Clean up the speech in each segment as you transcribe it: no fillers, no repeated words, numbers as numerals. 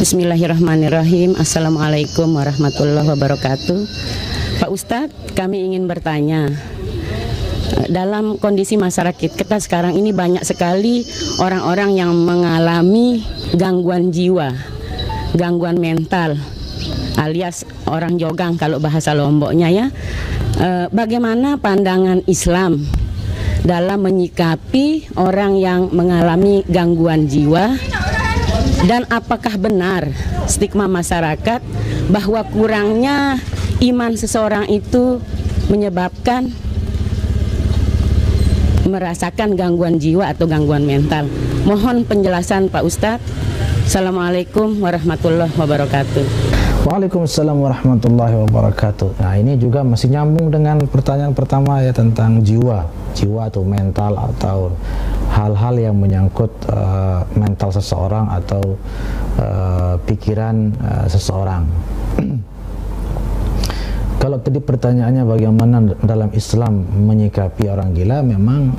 Bismillahirrahmanirrahim. Assalamualaikum warahmatullahi wabarakatuh. Pak Ustadz, kami ingin bertanya, dalam kondisi masyarakat kita sekarang ini banyak sekali orang-orang yang mengalami gangguan jiwa, gangguan mental, alias orang jogang kalau bahasa Lomboknya ya. Bagaimana pandangan Islam dalam menyikapi orang yang mengalami gangguan jiwa? Dan apakah benar stigma masyarakat bahwa kurangnya iman seseorang itu menyebabkan merasakan gangguan jiwa atau gangguan mental? Mohon penjelasan Pak Ustadz. Assalamualaikum warahmatullahi wabarakatuh. Waalaikumsalam warahmatullahi wabarakatuh. Nah, ini juga masih nyambung dengan pertanyaan pertama ya, tentang jiwa atau mental atau hal-hal yang menyangkut mental seseorang atau pikiran seseorang. Kalau tadi pertanyaannya bagaimana dalam Islam menyikapi orang gila, memang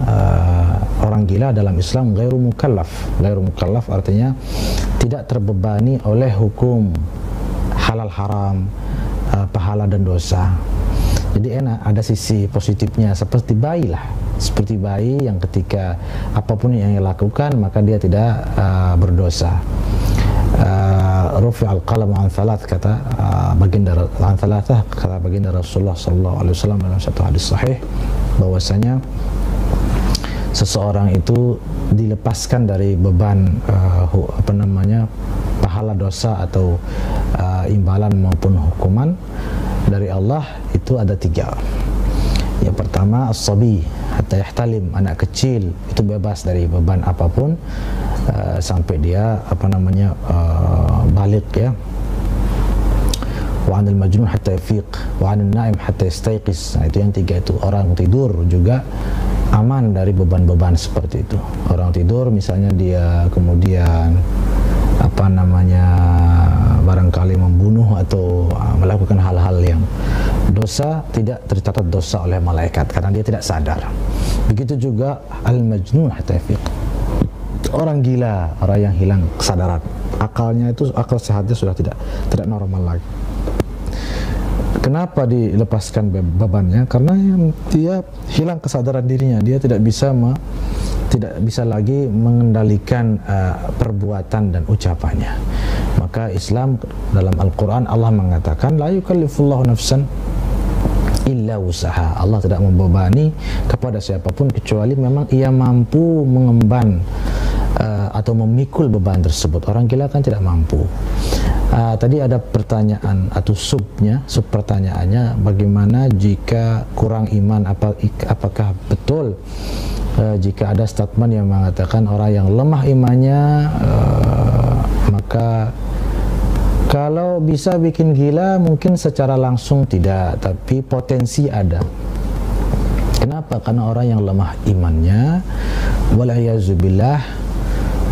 orang gila dalam Islam ghairu mukallaf. Ghairu mukallaf artinya tidak terbebani oleh hukum halal haram, pahala dan dosa. Jadi enak, ada sisi positifnya, seperti bayi lah. Seperti bayi yang ketika apapun yang ia lakukan maka dia tidak berdosa. Rufi al-qalam an thalath, kata baginda Rasulullah sallallahu alaihi wasallam dalam satu hadis sahih, bahwasanya seseorang itu dilepaskan dari beban pahala dosa atau imbalan maupun hukuman dari Allah. Itu ada 3. Yang pertama as-sabi hatta yahtalim, anak kecil itu bebas dari beban apapun sampai dia balik ya. Wa 'anil majnun hatta yafiq wa 'anil na'im hatta yastayqis. Nah, itu yang 3 itu. Orang tidur juga aman dari beban-beban seperti itu. Orang tidur misalnya dia kemudian barangkali membunuh atau melakukan hal-hal yang dosa, tidak tercatat dosa oleh malaikat karena dia tidak sadar. Begitu juga al-majnun hatta yafiq, orang gila, orang yang hilang kesadaran, akalnya itu, akal sehatnya sudah tidak normal lagi. Kenapa dilepaskan bebannya? Karena dia hilang kesadaran dirinya, dia tidak bisa lagi mengendalikan perbuatan dan ucapannya. Maka Islam dalam Al-Quran Allah mengatakan la yukallifullahu nafsan illa usaha. Allah tidak membebani kepada siapapun kecuali memang ia mampu mengemban atau memikul beban tersebut. Orang gila kan tidak mampu. Tadi ada pertanyaan atau sub pertanyaannya, bagaimana jika kurang iman, apakah betul jika ada statement yang mengatakan orang yang lemah imannya maka kalau bisa bikin gila, mungkin secara langsung tidak, tapi potensi ada. Kenapa? Karena orang yang lemah imannya, walayazubillah,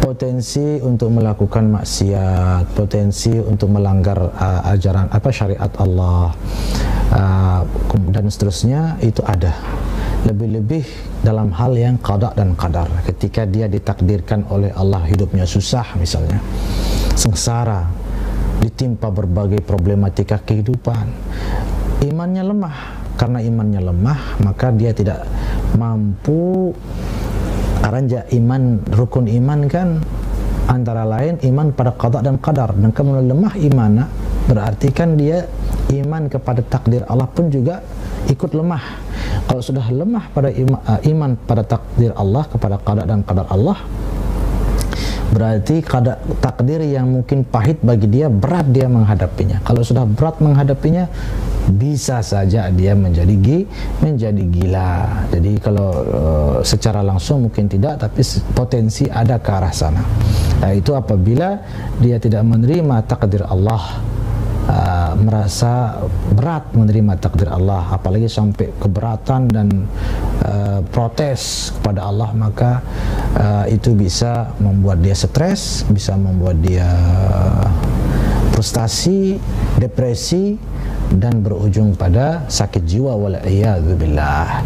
potensi untuk melakukan maksiat, potensi untuk melanggar ajaran syariat Allah dan seterusnya itu ada. Lebih-lebih dalam hal yang qada dan qadar, ketika dia ditakdirkan oleh Allah hidupnya susah misalnya, sengsara, ditimpa berbagai problematika kehidupan, imannya lemah. Karena imannya lemah maka dia tidak mampu. Aranja iman, rukun iman kan antara lain iman pada qada dan qadar, dan kalau lemah iman berarti kan dia iman kepada takdir Allah pun juga ikut lemah. Kalau sudah lemah pada iman pada takdir Allah, kepada qada dan qadar Allah, berarti takdir yang mungkin pahit bagi dia, berat dia menghadapinya. Kalau sudah berat menghadapinya, bisa saja dia menjadi gila. Jadi kalau secara langsung mungkin tidak, tapi potensi ada ke arah sana. Nah, itu apabila dia tidak menerima takdir Allah, merasa berat menerima takdir Allah, apalagi sampai keberatan dan protes kepada Allah, maka itu bisa membuat dia stres, bisa membuat dia frustasi, depresi, dan berujung pada sakit jiwa, wal iyadzu billah.